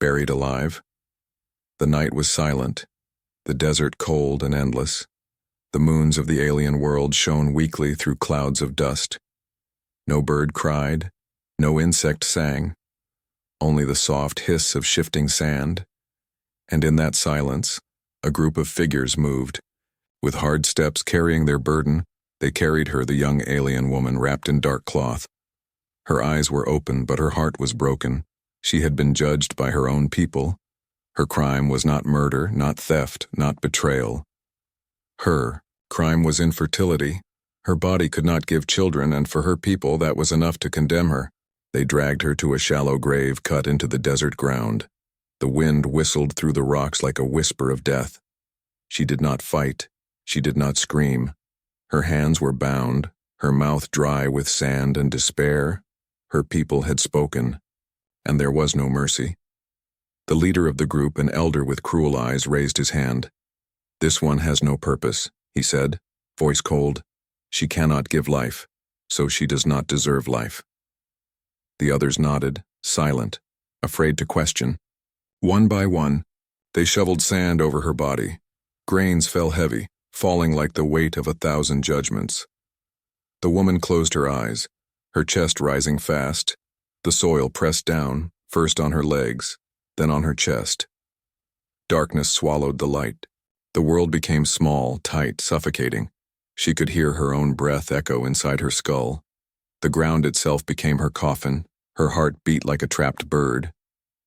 buried alive. The night was silent, the desert cold and endless. The moons of the alien world shone weakly through clouds of dust. No bird cried, no insect sang, only the soft hiss of shifting sand. And in that silence, a group of figures moved. With hard steps carrying their burden, they carried her, the young alien woman wrapped in dark cloth. Her eyes were open, but her heart was broken. She had been judged by her own people. Her crime was not murder, not theft, not betrayal. Her crime was infertility. Her body could not give children, and for her people that was enough to condemn her. They dragged her to a shallow grave cut into the desert ground. The wind whistled through the rocks like a whisper of death. She did not fight. She did not scream. Her hands were bound, her mouth dry with sand and despair. Her people had spoken, and there was no mercy. The leader of the group, an elder with cruel eyes, raised his hand. "This one has no purpose," he said, voice cold. "She cannot give life, so she does not deserve life." The others nodded, silent, afraid to question. One by one, they shoveled sand over her body. Grains fell heavy, falling like the weight of 1,000 judgments. The woman closed her eyes, her chest rising fast. The soil pressed down, first on her legs, then on her chest. Darkness swallowed the light. The world became small, tight, suffocating. She could hear her own breath echo inside her skull. The ground itself became her coffin. Her heart beat like a trapped bird.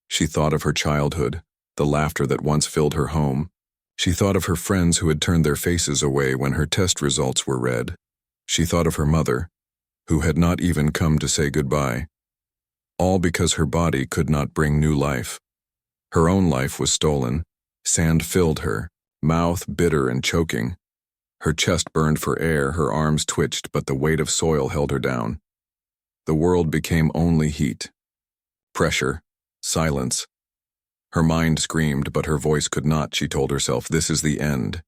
She thought of her childhood, the laughter that once filled her home. She thought of her friends who had turned their faces away when her test results were read. She thought of her mother, who had not even come to say goodbye. All because her body could not bring new life. Her own life was stolen. Sand filled her, mouth bitter and choking. Her chest burned for air, her arms twitched, but the weight of soil held her down. The world became only heat. Pressure, silence. Her mind screamed, but her voice could not. She told herself, "This is the end.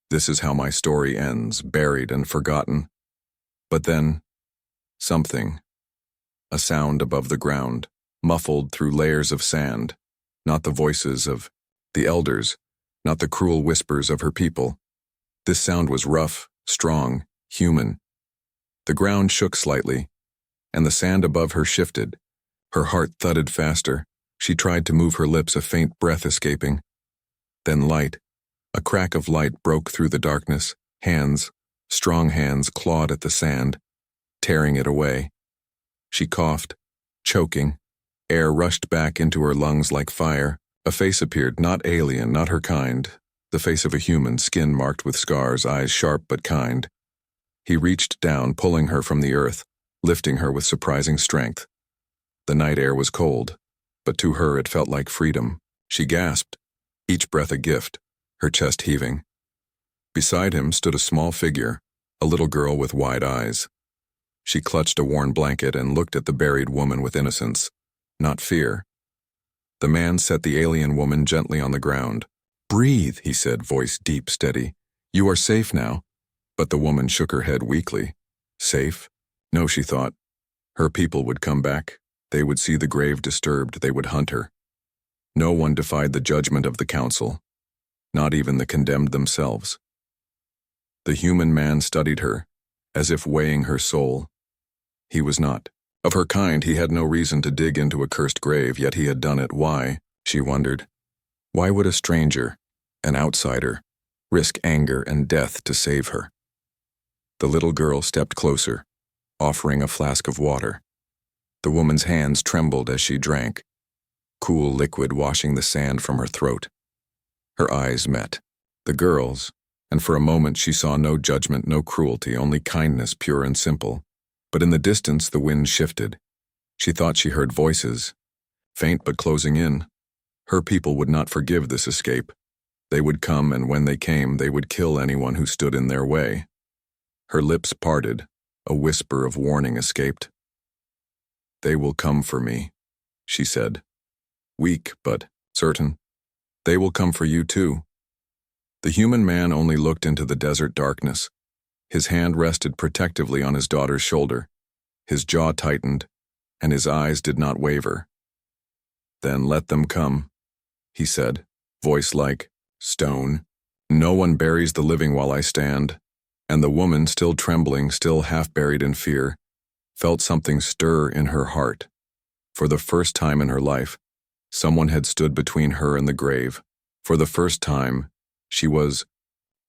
This is how my story ends, buried and forgotten." But then, something. A sound above the ground, muffled through layers of sand. Not the voices of the elders, not the cruel whispers of her people. This sound was rough, strong, human. The ground shook slightly, and the sand above her shifted. Her heart thudded faster. She tried to move her lips, a faint breath escaping. Then light, a crack of light broke through the darkness. Hands, strong hands, clawed at the sand, tearing it away. She coughed, choking. Air rushed back into her lungs like fire. A face appeared, not alien, not her kind. The face of a human, skin marked with scars, eyes sharp but kind. He reached down, pulling her from the earth, lifting her with surprising strength. The night air was cold, but to her it felt like freedom. She gasped, each breath a gift, her chest heaving. Beside him stood a small figure, a little girl with wide eyes. She clutched a worn blanket and looked at the buried woman with innocence, not fear. The man set the alien woman gently on the ground. "Breathe," he said, voice deep, steady. "You are safe now." But the woman shook her head weakly. Safe? No, she thought. Her people would come back. They would see the grave disturbed. They would hunt her. No one defied the judgment of the council, not even the condemned themselves. The human man studied her, as if weighing her soul. He was not. Of her kind, he had no reason to dig into a cursed grave, yet he had done it. Why? She wondered. Why would a stranger, an outsider, risk anger and death to save her? The little girl stepped closer, offering a flask of water. The woman's hands trembled as she drank, cool liquid washing the sand from her throat. Her eyes met the girl's, and for a moment she saw no judgment, no cruelty, only kindness, pure and simple. But in the distance the wind shifted. She thought she heard voices, faint but closing in. Her people would not forgive this escape. They would come, and when they came, they would kill anyone who stood in their way. Her lips parted, a whisper of warning escaped. "They will come for me," she said. Weak, but certain. "They will come for you too." The human man only looked into the desert darkness. His hand rested protectively on his daughter's shoulder. His jaw tightened, and his eyes did not waver. "Then let them come," he said, voice like stone. No one buries the living while I stand. And the woman, still trembling, still half buried in fear, felt something stir in her heart. For the first time in her life, someone had stood between her and the grave. For the first time, she was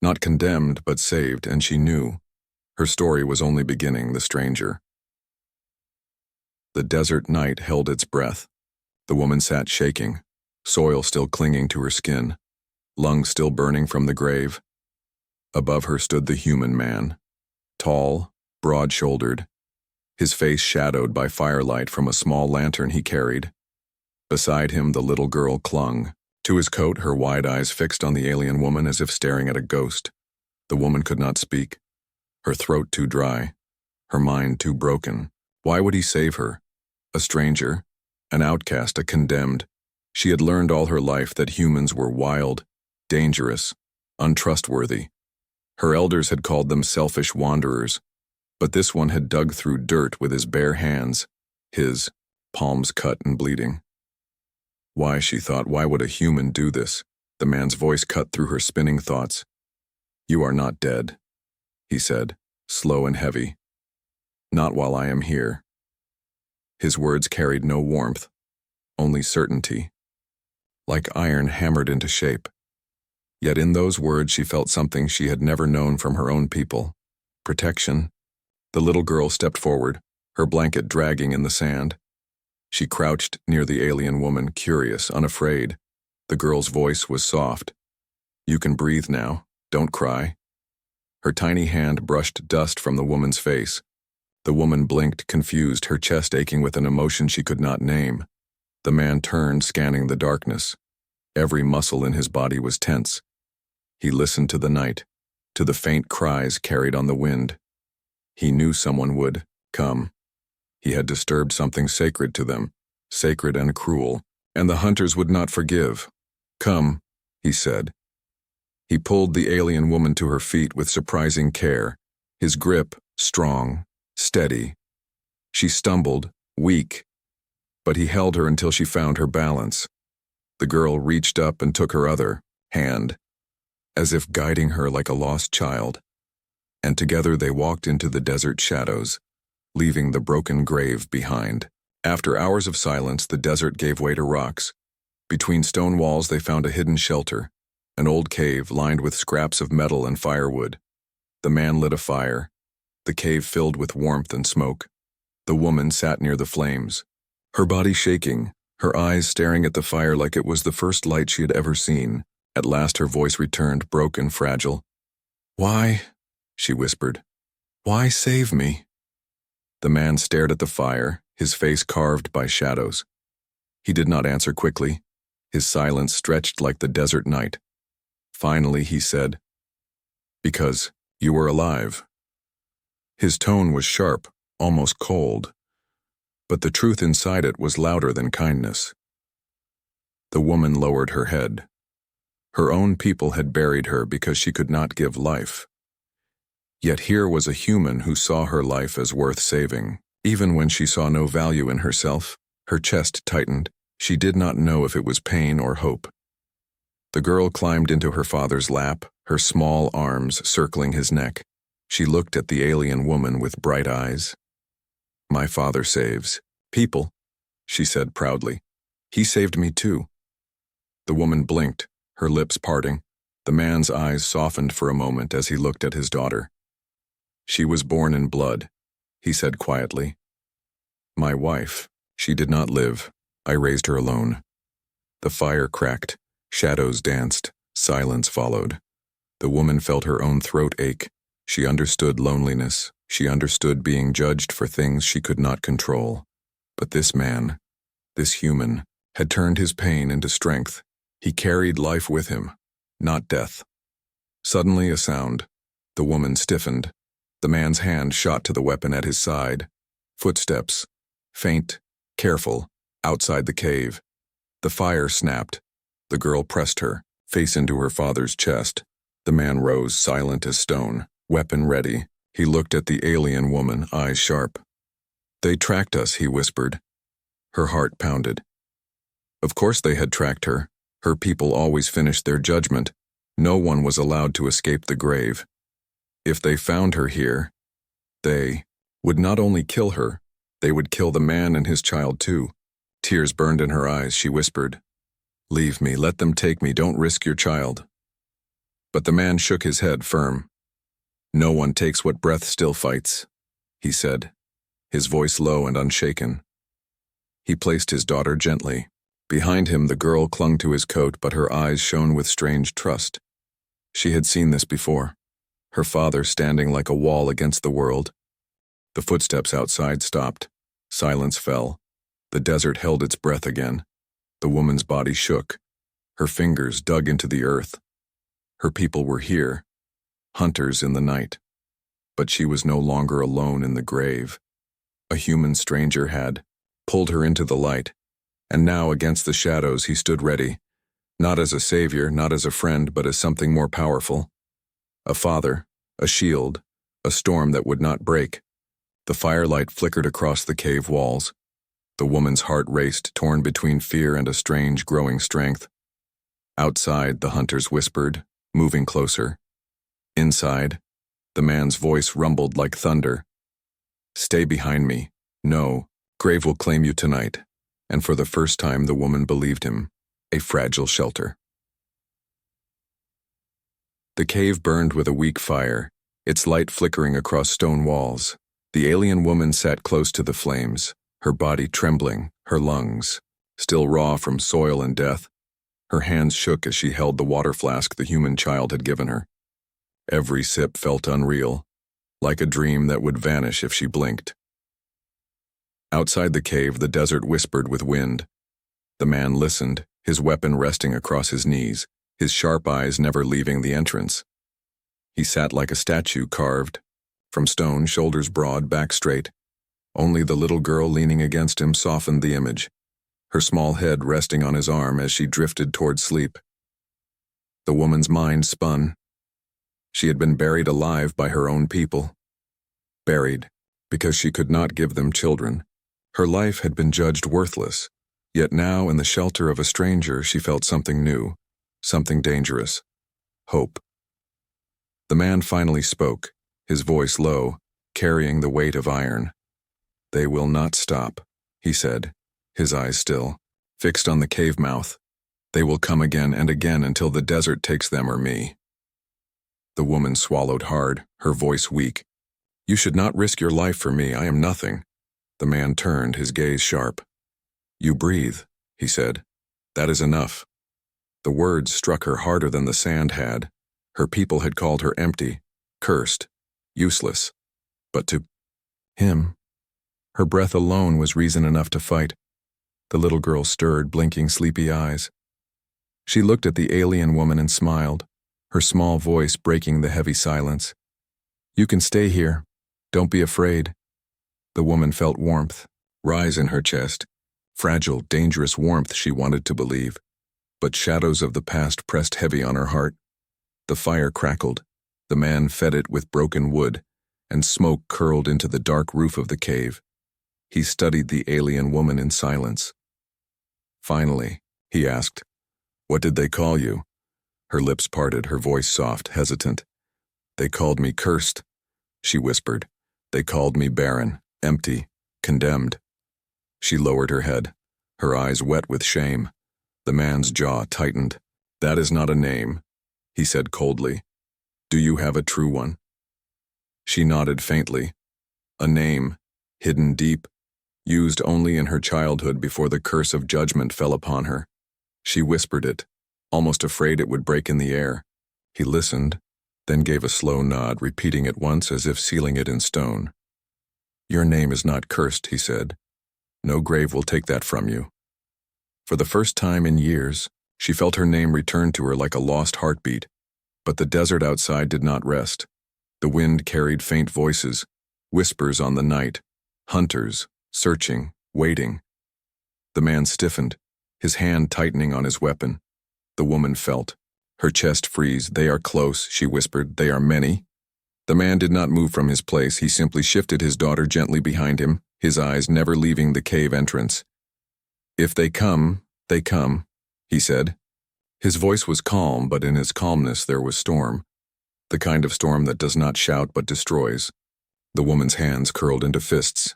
not condemned but saved, and she knew. Her story was only beginning, the stranger. The desert night held its breath. The woman sat shaking, soil still clinging to her skin, lungs still burning from the grave. Above her stood the human man, tall, broad-shouldered, his face shadowed by firelight from a small lantern he carried. Beside him, the little girl clung. To his coat, her wide eyes fixed on the alien woman as if staring at a ghost. The woman could not speak, her throat too dry, her mind too broken. Why would he save her? A stranger, an outcast, a condemned. She had learned all her life that humans were wild, dangerous, untrustworthy. Her elders had called them selfish wanderers, but this one had dug through dirt with his bare hands, his palms cut and bleeding. Why, she thought, why would a human do this? The man's voice cut through her spinning thoughts. You are not dead, he said, slow and heavy. Not while I am here. His words carried no warmth, only certainty, like iron hammered into shape. Yet in those words she felt something she had never known from her own people. Protection. The little girl stepped forward, her blanket dragging in the sand. She crouched near the alien woman, curious, unafraid. The girl's voice was soft. You can breathe now. Don't cry. Her tiny hand brushed dust from the woman's face. The woman blinked, confused, her chest aching with an emotion she could not name. The man turned, scanning the darkness. Every muscle in his body was tense. He listened to the night, to the faint cries carried on the wind. He knew someone would come. He had disturbed something sacred to them, sacred and cruel, and the hunters would not forgive. Come, he said. He pulled the alien woman to her feet with surprising care, his grip strong, steady. She stumbled, weak, but he held her until she found her balance. The girl reached up and took her other hand, as if guiding her like a lost child, and together they walked into the desert shadows, leaving the broken grave behind. After hours of silence, the desert gave way to rocks. Between stone walls they found a hidden shelter, an old cave lined with scraps of metal and firewood. The man lit a fire, the cave filled with warmth and smoke. The woman sat near the flames, her body shaking, her eyes staring at the fire like it was the first light she had ever seen. At last her voice returned, broken, fragile. Why? She whispered. Why save me? The man stared at the fire, his face carved by shadows. He did not answer quickly. His silence stretched like the desert night. Finally he said, Because you were alive. His tone was sharp, almost cold, but the truth inside it was louder than kindness. The woman lowered her head. Her own people had buried her because she could not give life. Yet here was a human who saw her life as worth saving. Even when she saw no value in herself, her chest tightened. She did not know if it was pain or hope. The girl climbed into her father's lap, her small arms circling his neck. She looked at the alien woman with bright eyes. My father saves people, she said proudly. He saved me too. The woman blinked, her lips parting. The man's eyes softened for a moment as he looked at his daughter. She was born in blood, he said quietly. My wife, she did not live. I raised her alone. The fire cracked, shadows danced, silence followed. The woman felt her own throat ache. She understood loneliness. She understood being judged for things she could not control. But this man, this human, had turned his pain into strength. He carried life with him, not death. Suddenly a sound. The woman stiffened. The man's hand shot to the weapon at his side. Footsteps, faint, careful, outside the cave. The fire snapped. The girl pressed her, face into her father's chest. The man rose, silent as stone, weapon ready. He looked at the alien woman, eyes sharp. They tracked us, he whispered. Her heart pounded. Of course they had tracked her. Her people always finished their judgment. No one was allowed to escape the grave. If they found her here, they would not only kill her, they would kill the man and his child too. Tears burned in her eyes. She whispered, "Leave me, let them take me, don't risk your child." But the man shook his head firm. "No one takes what breath still fights," he said, his voice low and unshaken. He placed his daughter gently. Behind him the girl clung to his coat, but her eyes shone with strange trust. She had seen this before. Her father standing like a wall against the world. The footsteps outside stopped. Silence fell. The desert held its breath again. The woman's body shook. Her fingers dug into the earth. Her people were here, hunters in the night. But she was no longer alone in the grave. A human stranger had pulled her into the light, and now against the shadows he stood ready, not as a savior, not as a friend, but as something more powerful. A father, a shield, a storm that would not break. The firelight flickered across the cave walls. The woman's heart raced, torn between fear and a strange, growing strength. Outside, the hunters whispered, moving closer. Inside, the man's voice rumbled like thunder. "Stay behind me. No, grave will claim you tonight." And for the first time, the woman believed him, a fragile shelter. The cave burned with a weak fire, its light flickering across stone walls. The alien woman sat close to the flames, her body trembling, her lungs still raw from soil and death. Her hands shook as she held the water flask the human child had given her. Every sip felt unreal, like a dream that would vanish if she blinked. Outside the cave, the desert whispered with wind. The man listened, his weapon resting across his knees, his sharp eyes never leaving the entrance. He sat like a statue carved from stone, shoulders broad, back straight. Only the little girl leaning against him softened the image, her small head resting on his arm as she drifted toward sleep. The woman's mind spun. She had been buried alive by her own people. Buried because she could not give them children. Her life had been judged worthless, yet now in the shelter of a stranger she felt something new, something dangerous. Hope. The man finally spoke, his voice low, carrying the weight of iron. "They will not stop," he said, his eyes still, fixed on the cave mouth. "They will come again and again until the desert takes them or me." The woman swallowed hard, her voice weak. "You should not risk your life for me, I am nothing." The man turned, his gaze sharp. "You breathe," he said. "That is enough." The words struck her harder than the sand had. Her people had called her empty, cursed, useless. But to him, her breath alone was reason enough to fight. The little girl stirred, blinking sleepy eyes. She looked at the alien woman and smiled, her small voice breaking the heavy silence. "You can stay here. Don't be afraid." The woman felt warmth rise in her chest, fragile, dangerous warmth she wanted to believe. But shadows of the past pressed heavy on her heart. The fire crackled, the man fed it with broken wood, and smoke curled into the dark roof of the cave. He studied the alien woman in silence. Finally, he asked, "What did they call you?" Her lips parted, her voice soft, hesitant. "They called me cursed," she whispered. "They called me barren, empty, condemned." She lowered her head, her eyes wet with shame. The man's jaw tightened. "That is not a name," he said coldly. "Do you have a true one?" She nodded faintly. A name, hidden deep, used only in her childhood before the curse of judgment fell upon her. She whispered it, almost afraid it would break in the air. He listened, then gave a slow nod, repeating it once as if sealing it in stone. "Your name is not cursed," he said. "No grave will take that from you." For the first time in years, she felt her name return to her like a lost heartbeat. But the desert outside did not rest. The wind carried faint voices, whispers on the night, hunters, searching, waiting. The man stiffened, his hand tightening on his weapon. The woman felt her chest freeze. "They are close," she whispered. "They are many." The man did not move from his place. He simply shifted his daughter gently behind him, his eyes never leaving the cave entrance. "If they come, they come," he said, His voice was calm, but in his calmness there was storm, the kind of storm that does not shout but destroys. The woman's hands curled into fists.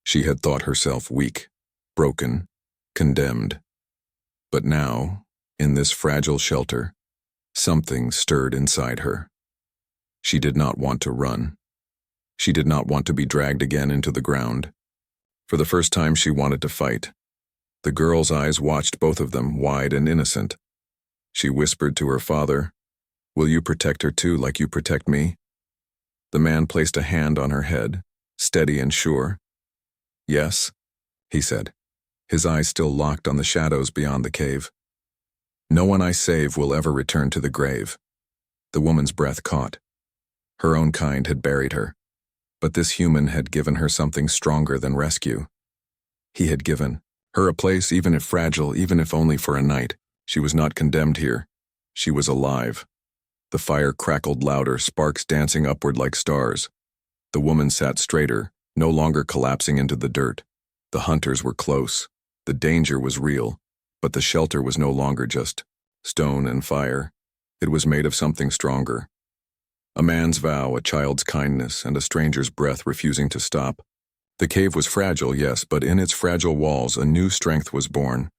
She had thought herself weak, broken, condemned. But now, in this fragile shelter, something stirred inside her. She did not want to run. She did not want to be dragged again into the ground. For the first time she wanted to fight. The girl's eyes watched both of them, wide and innocent. She whispered to her father, "Will you protect her too, like you protect me?" The man placed a hand on her head, steady and sure. "Yes," he said, his eyes still locked on the shadows beyond the cave. "No one I save will ever return to the grave." The woman's breath caught. Her own kind had buried her, but this human had given her something stronger than rescue. He had given her a place, even if fragile, even if only for a night. She was not condemned here. She was alive. The fire crackled louder, sparks dancing upward like stars. The woman sat straighter, no longer collapsing into the dirt. The hunters were close. The danger was real, but the shelter was no longer just stone and fire. It was made of something stronger. A man's vow, a child's kindness, and a stranger's breath refusing to stop. The cave was fragile, yes, but in its fragile walls a new strength was born,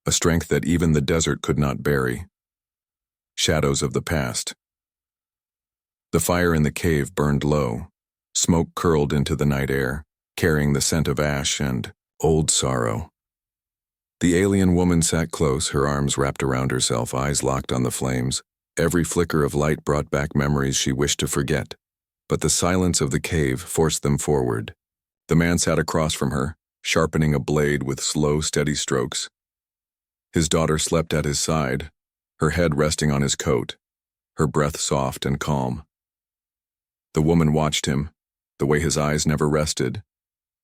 a strength that even the desert could not bury. Shadows of the past. The fire in the cave burned low. Smoke curled into the night air, carrying the scent of ash and old sorrow. The alien woman sat close, her arms wrapped around herself, eyes locked on the flames. Every flicker of light brought back memories she wished to forget, but the silence of the cave forced them forward. The man sat across from her, sharpening a blade with slow, steady strokes. His daughter slept at his side, her head resting on his coat, her breath soft and calm. The woman watched him, the way his eyes never rested,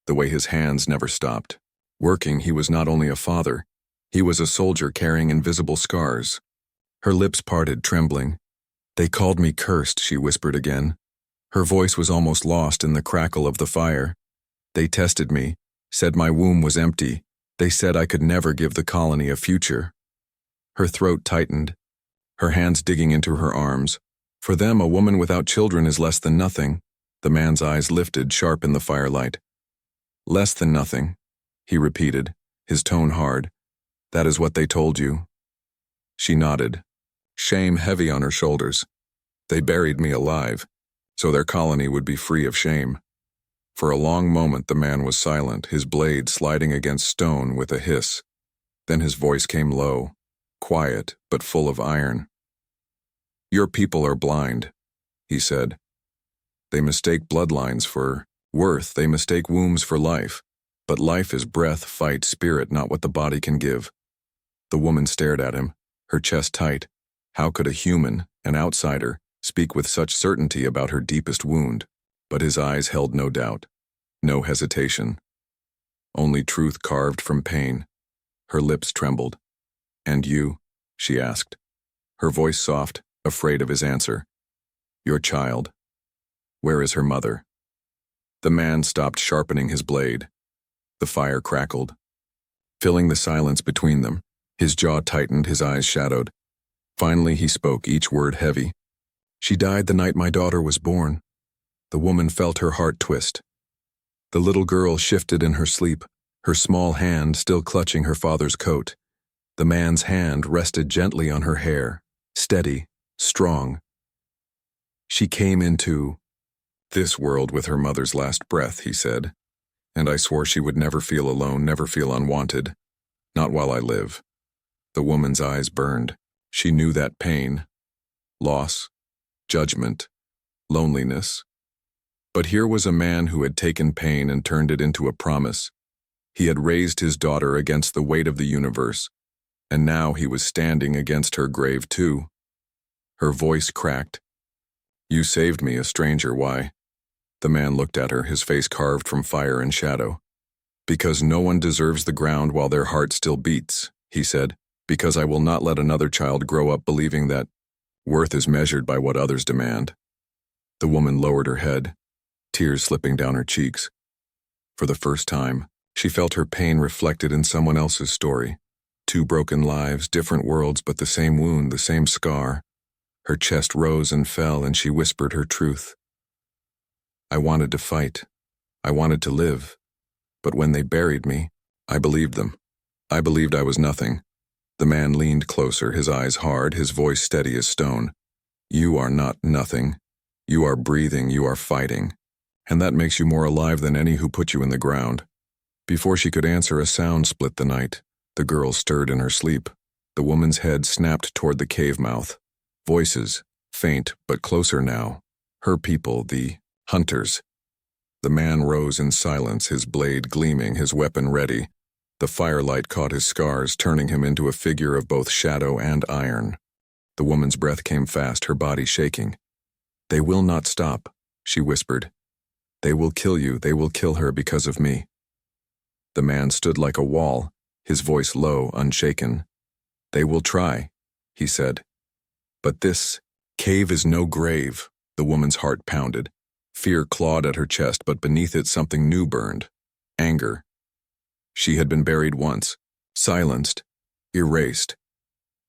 the way his hands never stopped. Working, he was not only a father, he was a soldier carrying invisible scars. Her lips parted, trembling. "They called me cursed," she whispered again. Her voice was almost lost in the crackle of the fire. "They tested me, said my womb was empty. They said I could never give the colony a future." Her throat tightened, her hands digging into her arms. For them, a woman without children is less than nothing. The man's eyes lifted, sharp in the firelight. "Less than nothing," he repeated, his tone hard. "That is what they told you." She nodded, shame heavy on her shoulders. They buried me alive, so their colony would be free of shame. For a long moment the man was silent, his blade sliding against stone with a hiss. Then his voice came low, quiet but full of iron. "Your people are blind," he said. "They mistake bloodlines for worth, they mistake wombs for life. But life is breath, fight, spirit, not what the body can give." The woman stared at him, her chest tight. How could a human, an outsider, speak with such certainty about her deepest wound? But his eyes held no doubt, no hesitation. Only truth carved from pain. Her lips trembled. "And you?" she asked, her voice soft, afraid of his answer. "Your child. Where is her mother?" The man stopped sharpening his blade. The fire crackled, filling the silence between them. His jaw tightened, his eyes shadowed. Finally he spoke, each word heavy. "She died the night my daughter was born." The woman felt her heart twist. The little girl shifted in her sleep, her small hand still clutching her father's coat. The man's hand rested gently on her hair, steady, strong. "She came into this world with her mother's last breath," he said, "and I swore she would never feel alone, never feel unwanted. Not while I live." The woman's eyes burned. She knew that pain, loss, judgment, loneliness. But here was a man who had taken pain and turned it into a promise. He had raised his daughter against the weight of the universe, and now he was standing against her grave too. Her voice cracked. "You saved me, a stranger, why?" The man looked at her, his face carved from fire and shadow. "Because no one deserves the ground while their heart still beats," he said. "Because I will not let another child grow up believing that worth is measured by what others demand." The woman lowered her head, tears slipping down her cheeks. For the first time, she felt her pain reflected in someone else's story. 2 broken lives, different worlds, but the same wound, the same scar. Her chest rose and fell, and she whispered her truth. I wanted to fight. I wanted to live. But when they buried me, I believed them. I believed I was nothing. The man leaned closer, his eyes hard, his voice steady as stone. You are not nothing. You are breathing, you are fighting. And that makes you more alive than any who put you in the ground. Before she could answer, a sound split the night. The girl stirred in her sleep. The woman's head snapped toward the cave mouth. Voices, faint but closer now. Her people, the hunters. The man rose in silence, his blade gleaming, his weapon ready. The firelight caught his scars, turning him into a figure of both shadow and iron. The woman's breath came fast, her body shaking. They will not stop, she whispered. They will kill you, they will kill her because of me. The man stood like a wall, his voice low, unshaken. They will try, he said. But this cave is no grave, the woman's heart pounded. Fear clawed at her chest, but beneath it something new burned. Anger. She had been buried once, silenced, erased.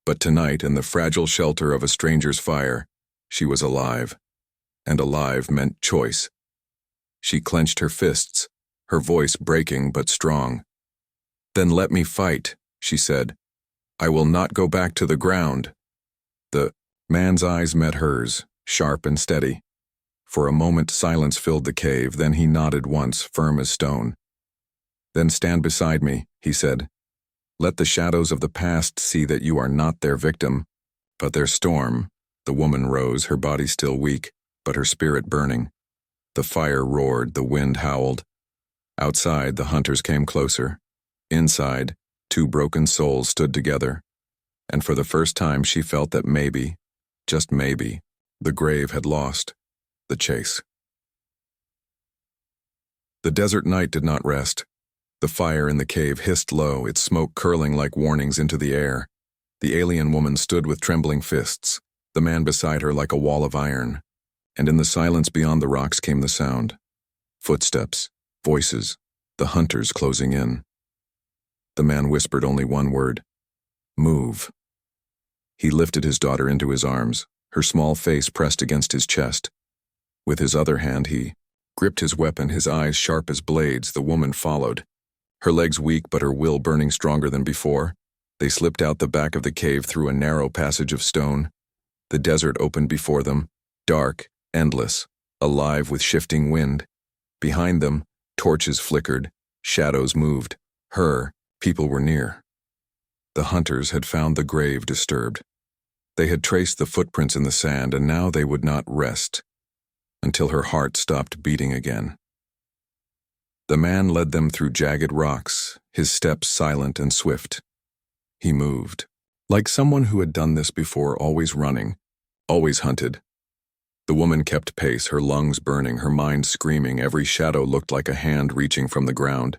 But tonight, in the fragile shelter of a stranger's fire, she was alive. And alive meant choice. She clenched her fists, her voice breaking but strong. Then let me fight, she said. I will not go back to the ground. The man's eyes met hers, sharp and steady. For a moment silence filled the cave, then he nodded once, firm as stone. Then stand beside me, he said. Let the shadows of the past see that you are not their victim, but their storm. The woman rose, her body still weak, but her spirit burning. The fire roared, the wind howled. Outside, the hunters came closer. Inside, 2 broken souls stood together. And for the first time she felt that maybe, just maybe, the grave had lost the chase. The desert night did not rest. The fire in the cave hissed low, its smoke curling like warnings into the air. The alien woman stood with trembling fists, the man beside her like a wall of iron. And in the silence beyond the rocks came the sound. Footsteps, voices, the hunters closing in. The man whispered only one word. Move. He lifted his daughter into his arms, her small face pressed against his chest. With his other hand he gripped his weapon, his eyes sharp as blades. The woman followed. Her legs weak but her will burning stronger than before. They slipped out the back of the cave through a narrow passage of stone. The desert opened before them, dark, endless, alive with shifting wind. Behind them, torches flickered, shadows moved. People were near. The hunters had found the grave disturbed. They had traced the footprints in the sand, and now they would not rest until her heart stopped beating again. The man led them through jagged rocks, his steps silent and swift. He moved, like someone who had done this before, always running, always hunted. The woman kept pace, her lungs burning, her mind screaming. Every shadow looked like a hand reaching from the ground.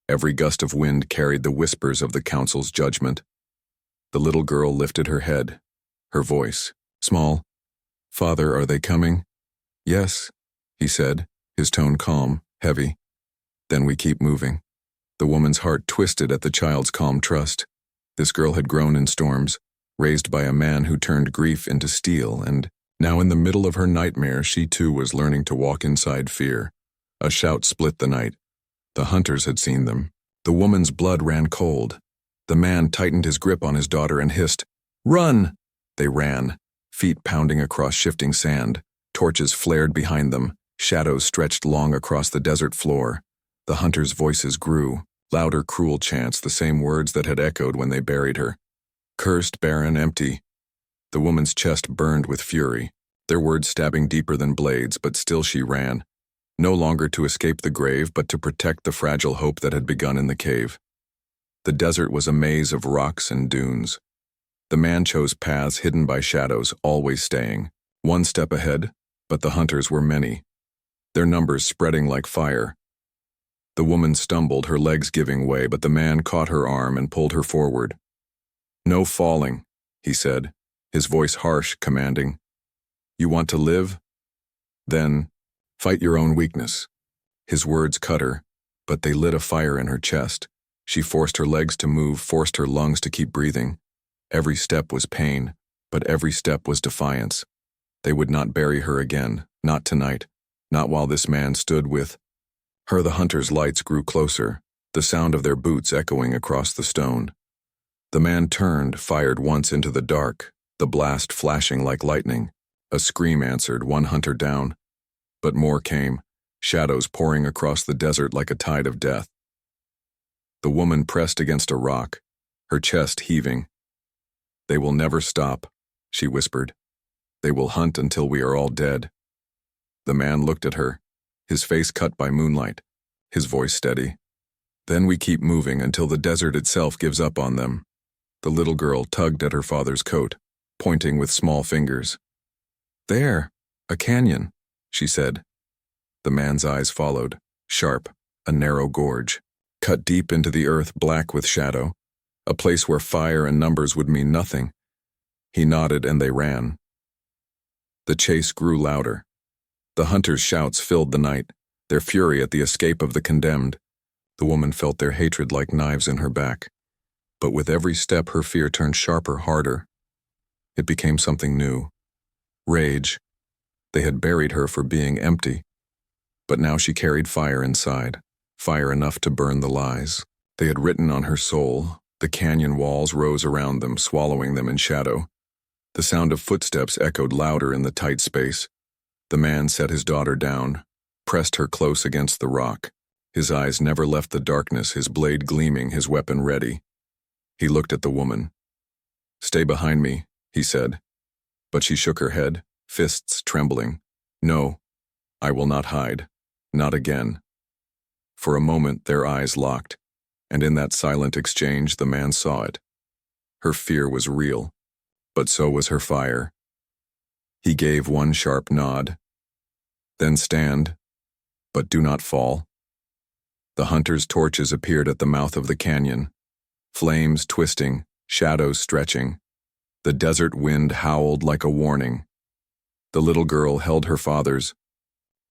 Every gust of wind carried the whispers of the council's judgment. The little girl lifted her head, her voice small. Father, are they coming? Yes, he said, his tone calm, heavy. Then we keep moving. The woman's heart twisted at the child's calm trust. This girl had grown in storms, raised by a man who turned grief into steel, and now in the middle of her nightmare she too was learning to walk inside fear. A shout split the night. The hunters had seen them. The woman's blood ran cold. The man tightened his grip on his daughter and hissed, "Run!" They ran, feet pounding across shifting sand. Torches flared behind them, shadows stretched long across the desert floor. The hunters' voices grew, louder cruel chants, the same words that had echoed when they buried her. Cursed, barren, empty. The woman's chest burned with fury, their words stabbing deeper than blades, but still she ran. No longer to escape the grave, but to protect the fragile hope that had begun in the cave. The desert was a maze of rocks and dunes. The man chose paths hidden by shadows, always staying. One step ahead, but the hunters were many, their numbers spreading like fire. The woman stumbled, her legs giving way, but the man caught her arm and pulled her forward. "No falling," he said, his voice harsh, commanding. "You want to live? Then fight your own weakness." His words cut her, but they lit a fire in her chest. She forced her legs to move, forced her lungs to keep breathing. Every step was pain, but every step was defiance. They would not bury her again, not tonight, not while this man stood with her. The hunter's lights grew closer, the sound of their boots echoing across the stone. The man turned, fired once into the dark, the blast flashing like lightning. A scream answered, one hunter down. But more came, shadows pouring across the desert like a tide of death. The woman pressed against a rock, her chest heaving. "They will never stop," she whispered. "They will hunt until we are all dead." The man looked at her, his face cut by moonlight, his voice steady. "Then we keep moving until the desert itself gives up on them." The little girl tugged at her father's coat, pointing with small fingers. "There, a canyon," she said. The man's eyes followed, sharp, a narrow gorge, cut deep into the earth, black with shadow, a place where fire and numbers would mean nothing. He nodded and they ran. The chase grew louder. The hunters' shouts filled the night, their fury at the escape of the condemned. The woman felt their hatred like knives in her back. But with every step her fear turned sharper, harder. It became something new. Rage. They had buried her for being empty. But now she carried fire inside, fire enough to burn the lies they had written on her soul. The canyon walls rose around them, swallowing them in shadow. The sound of footsteps echoed louder in the tight space. The man set his daughter down, pressed her close against the rock. His eyes never left the darkness, his blade gleaming, his weapon ready. He looked at the woman. "Stay behind me," he said. But she shook her head, fists trembling. "No, I will not hide. Not again." For a moment their eyes locked, and in that silent exchange the man saw it. Her fear was real, but so was her fire. He gave one sharp nod. "Then stand, but do not fall." The hunters' torches appeared at the mouth of the canyon, flames twisting, shadows stretching. The desert wind howled like a warning. The little girl held her father's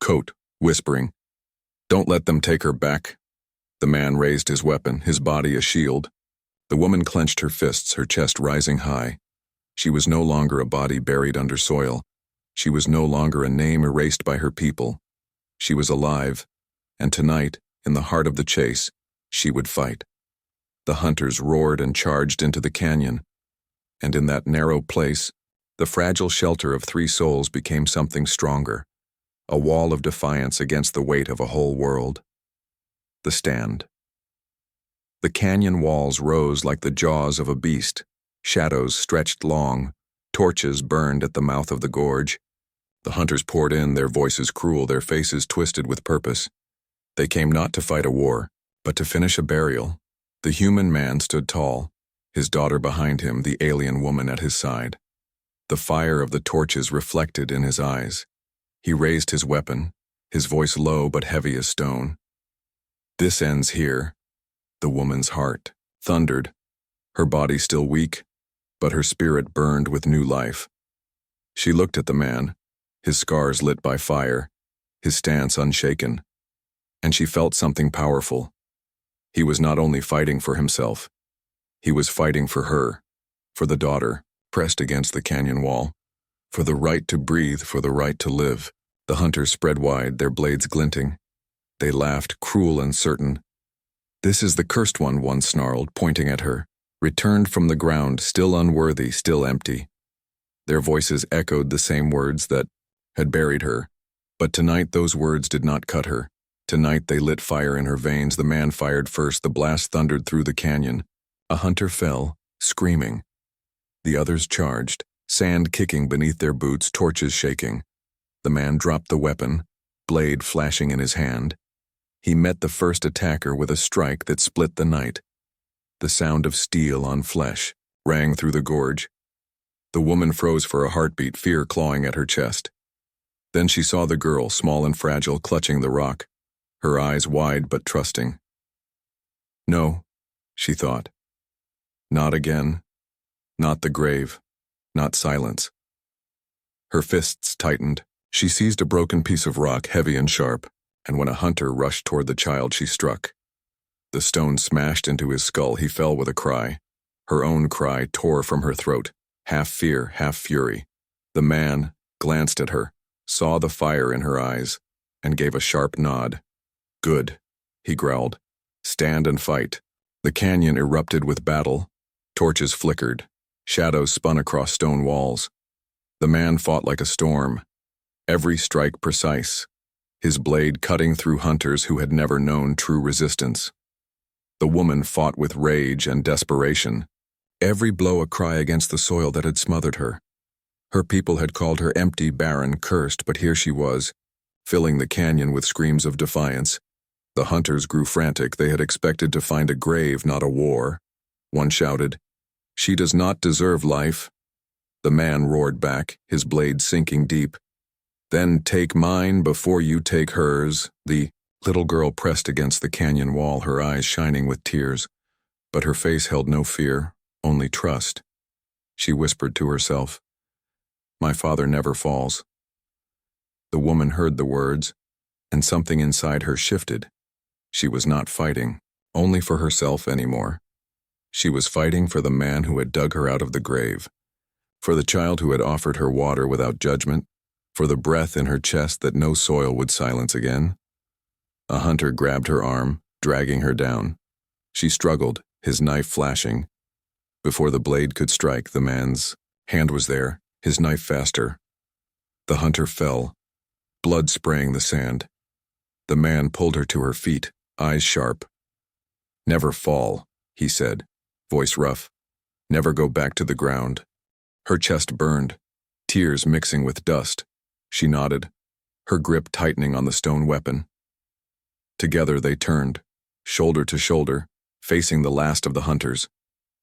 coat, whispering, "Don't let them take her back." The man raised his weapon, his body a shield. The woman clenched her fists, her chest rising high. She was no longer a body buried under soil. She was no longer a name erased by her people. She was alive, and tonight, in the heart of the chase, she would fight. The hunters roared and charged into the canyon, and in that narrow place, the fragile shelter of three souls became something stronger, a wall of defiance against the weight of a whole world. The stand. The canyon walls rose like the jaws of a beast. Shadows stretched long, torches burned at the mouth of the gorge. The hunters poured in, their voices cruel, their faces twisted with purpose. They came not to fight a war, but to finish a burial. The human man stood tall, his daughter behind him, the alien woman at his side. The fire of the torches reflected in his eyes. He raised his weapon, his voice low but heavy as stone. "This ends here." The woman's heart thundered, her body still weak, but her spirit burned with new life. She looked at the man, his scars lit by fire, his stance unshaken, and she felt something powerful. He was not only fighting for himself, he was fighting for her, for the daughter, pressed against the canyon wall, for the right to breathe, for the right to live. The hunters spread wide, their blades glinting. They laughed, cruel and certain. "This is the cursed one snarled, pointing at her, returned from the ground, still unworthy, still empty." Their voices echoed the same words that had buried her, but tonight those words did not cut her. Tonight they lit fire in her veins. The man fired first, the blast thundered through the canyon. A hunter fell, screaming. The others charged, sand kicking beneath their boots, torches shaking. The man dropped the weapon, blade flashing in his hand. He met the first attacker with a strike that split the night. The sound of steel on flesh rang through the gorge. The woman froze for a heartbeat, fear clawing at her chest. Then she saw the girl, small and fragile, clutching the rock, her eyes wide but trusting. "No," she thought. "Not again. Not the grave. Not silence." Her fists tightened. She seized a broken piece of rock, heavy and sharp, and when a hunter rushed toward the child, she struck. The stone smashed into his skull. He fell with a cry. Her own cry tore from her throat, half fear, half fury. The man glanced at her, saw the fire in her eyes, and gave a sharp nod. "Good," he growled. "Stand and fight." The canyon erupted with battle. Torches flickered. Shadows spun across stone walls. The man fought like a storm, every strike precise, his blade cutting through hunters who had never known true resistance. The woman fought with rage and desperation, every blow a cry against the soil that had smothered her. Her people had called her empty, barren, cursed, but here she was, filling the canyon with screams of defiance. The hunters grew frantic. They had expected to find a grave, not a war. One shouted, "She does not deserve life." The man roared back, his blade sinking deep. "Then take mine before you take hers." The little girl pressed against the canyon wall, her eyes shining with tears, but her face held no fear, only trust. She whispered to herself, "My father never falls." The woman heard the words, and something inside her shifted. She was not fighting, only for herself anymore. She was fighting for the man who had dug her out of the grave, for the child who had offered her water without judgment, for the breath in her chest that no soil would silence again. A hunter grabbed her arm, dragging her down. She struggled, his knife flashing. Before the blade could strike, the man's hand was there, his knife faster. The hunter fell, blood spraying the sand. The man pulled her to her feet, eyes sharp. "Never fall," he said, voice rough. "Never go back to the ground." Her chest burned, tears mixing with dust. She nodded, her grip tightening on the stone weapon. Together they turned, shoulder to shoulder, facing the last of the hunters.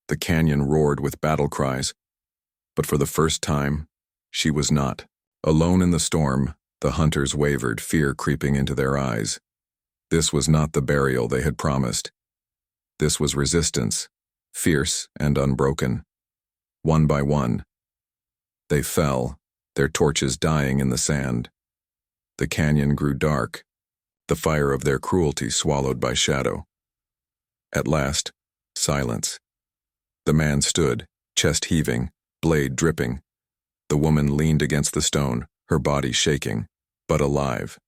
The canyon roared with battle cries, but for the first time, she was not. Alone in the storm, the hunters wavered, fear creeping into their eyes. This was not the burial they had promised. This was resistance, fierce and unbroken. One by one, they fell, their torches dying in the sand. The canyon grew dark, the fire of their cruelty swallowed by shadow. At last, silence. The man stood, chest heaving, blade dripping. The woman leaned against the stone, her body shaking, but alive.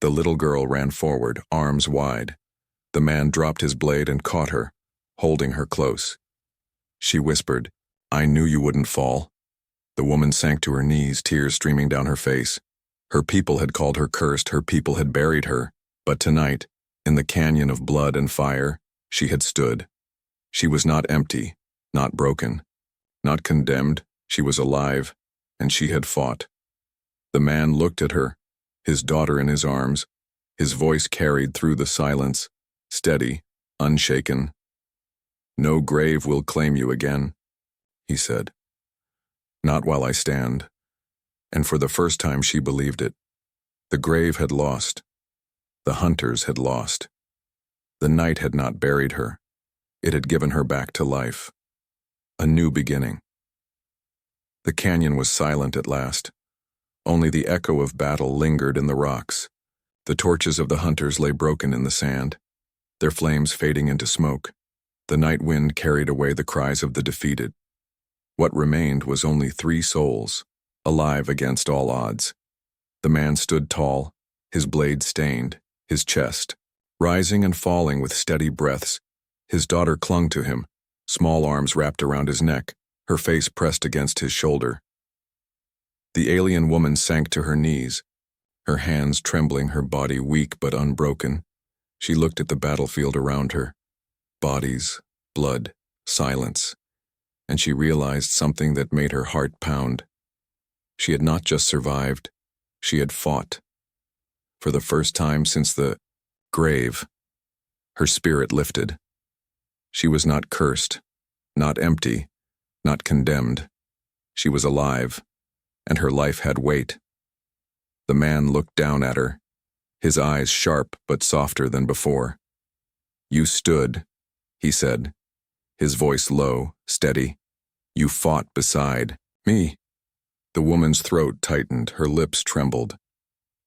The little girl ran forward, arms wide. The man dropped his blade and caught her, holding her close. She whispered, "I knew you wouldn't fall." The woman sank to her knees, tears streaming down her face. Her people had called her cursed, her people had buried her, but tonight, in the canyon of blood and fire, she had stood. She was not empty, not broken, not condemned. She was alive, and she had fought. The man looked at her, his daughter in his arms, his voice carried through the silence, steady, unshaken. "No grave will claim you again," he said. "Not while I stand." And for the first time she believed it. The grave had lost. The hunters had lost. The night had not buried her. It had given her back to life. A new beginning. The canyon was silent at last. Only the echo of battle lingered in the rocks. The torches of the hunters lay broken in the sand, their flames fading into smoke. The night wind carried away the cries of the defeated. What remained was only 3 souls, alive against all odds. The man stood tall, his blade stained, his chest rising and falling with steady breaths. His daughter clung to him, small arms wrapped around his neck, her face pressed against his shoulder. The alien woman sank to her knees, her hands trembling, her body weak but unbroken. She looked at the battlefield around her. Bodies, blood, silence. And she realized something that made her heart pound. She had not just survived, she had fought. For the first time since the grave, her spirit lifted. She was not cursed, not empty, not condemned. She was alive, and her life had weight. The man looked down at her, his eyes sharp but softer than before. "You stood," he said, his voice low, steady. "You fought beside me." The woman's throat tightened, her lips trembled.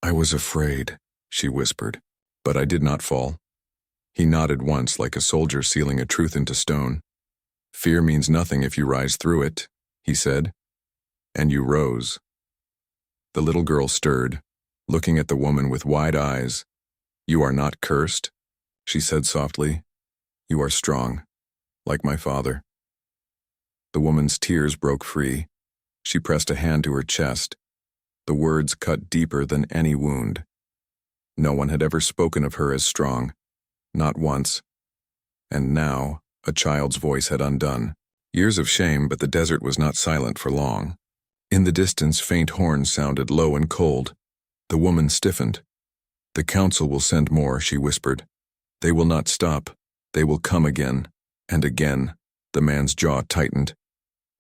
"I was afraid," she whispered, "but I did not fall." He nodded once like a soldier sealing a truth into stone. Fear means nothing if you rise through it, he said. And you rose. The little girl stirred, looking at the woman with wide eyes. You are not cursed, she said softly. You are strong, like my father. The woman's tears broke free. She pressed a hand to her chest. The words cut deeper than any wound. No one had ever spoken of her as strong, not once. And now, a child's voice had undone. Years of shame, but the desert was not silent for long. In the distance, faint horns sounded low and cold. The woman stiffened. The council will send more, she whispered. They will not stop. They will come again, and again. The man's jaw tightened.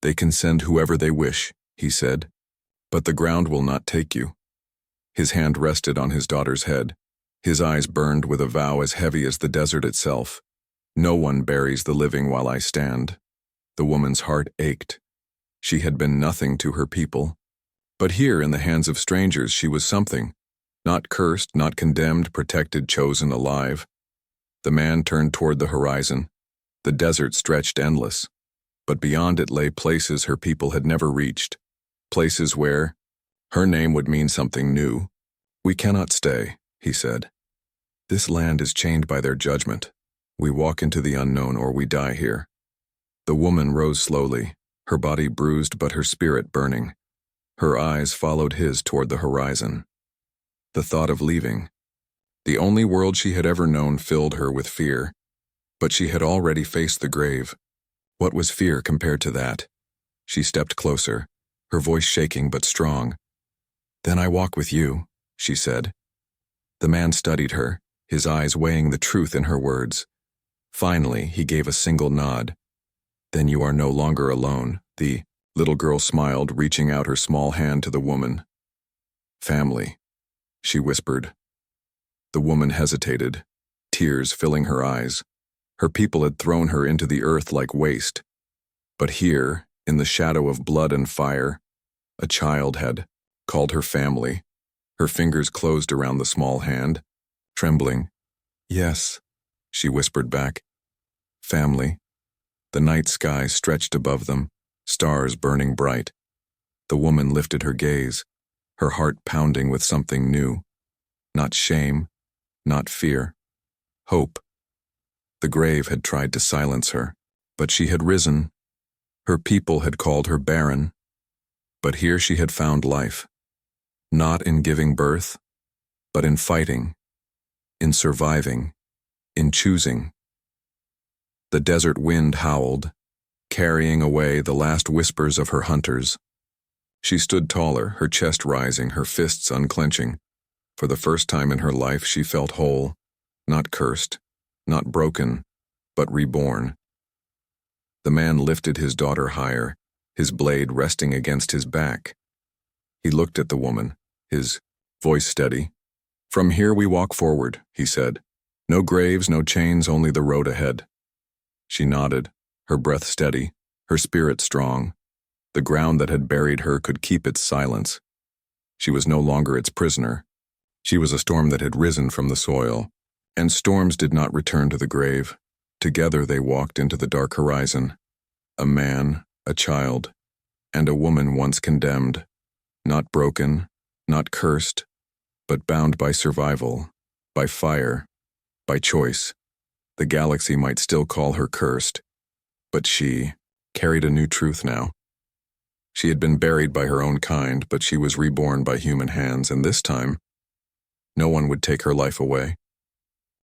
They can send whoever they wish, he said. But the ground will not take you. His hand rested on his daughter's head. His eyes burned with a vow as heavy as the desert itself. No one buries the living while I stand. The woman's heart ached. She had been nothing to her people. But here, in the hands of strangers, she was something. Not cursed, not condemned, protected, chosen, alive. The man turned toward the horizon. The desert stretched endless. But beyond it lay places her people had never reached. Places where her name would mean something new. We cannot stay, he said. This land is chained by their judgment. We walk into the unknown or we die here. The woman rose slowly, her body bruised but her spirit burning. Her eyes followed his toward the horizon. The thought of leaving, the only world she had ever known, filled her with fear. But she had already faced the grave. What was fear compared to that? She stepped closer, her voice shaking but strong. Then I walk with you, she said. The man studied her, his eyes weighing the truth in her words. Finally, he gave a single nod. Then you are no longer alone, the little girl smiled, reaching out her small hand to the woman. Family, she whispered. The woman hesitated, tears filling her eyes. Her people had thrown her into the earth like waste. But here, in the shadow of blood and fire, a child had called her family. Her fingers closed around the small hand, trembling. Yes, she whispered back. Family. The night sky stretched above them, stars burning bright. The woman lifted her gaze, her heart pounding with something new. Not shame, not fear. Hope. The grave had tried to silence her, but she had risen. Her people had called her barren, but here she had found life. Not in giving birth, but in fighting, in surviving, in choosing. The desert wind howled, carrying away the last whispers of her hunters. She stood taller, her chest rising, her fists unclenching. For the first time in her life, she felt whole, not cursed, not broken, but reborn. The man lifted his daughter higher, his blade resting against his back. He looked at the woman, his voice steady. From here we walk forward, he said. No graves, no chains, only the road ahead. She nodded, her breath steady, her spirit strong. The ground that had buried her could keep its silence. She was no longer its prisoner. She was a storm that had risen from the soil, and storms did not return to the grave. Together they walked into the dark horizon. A man, a child, and a woman once condemned, not broken, not cursed, but bound by survival, by fire, by choice. The galaxy might still call her cursed, but she carried a new truth now. She had been buried by her own kind, but she was reborn by human hands, and this time, no one would take her life away.